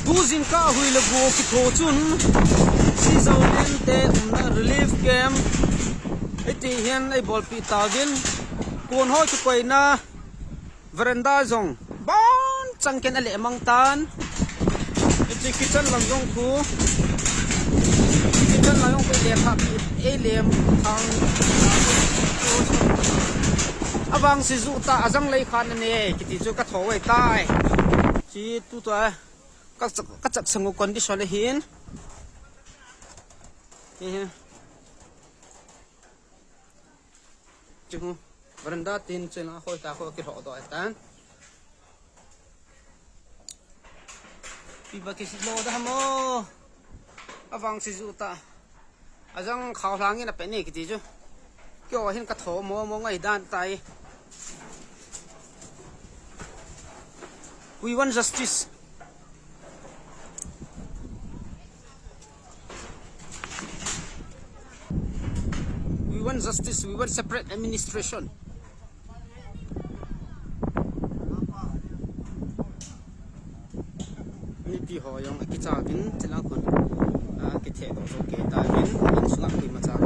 tu zin ka hui le bo ki tho chun si zo len te na relief camp eti hian ai bol pi tawin kun ho chu koi na veranda zong bon changken ale mang tan eti kitchen lang zong khu kitchen lang yong pe le phap e lem thang awang si zu ta azang lei khan ne kiti chu ka thowai tai chi tu to các chak sangu condition le hin chu veranda tin chena khoi ta kho ki ro do tan pi ba ki si lo da mo awang si zu ta azang khaw hlangi na pe ni kiti chu kyo hin ka tho mo ngai dan tai we want justice we want justice we want separate administration ni pi ho yong ki cha vin chela khun ki the do so ke ta vin in sunga kui ma cha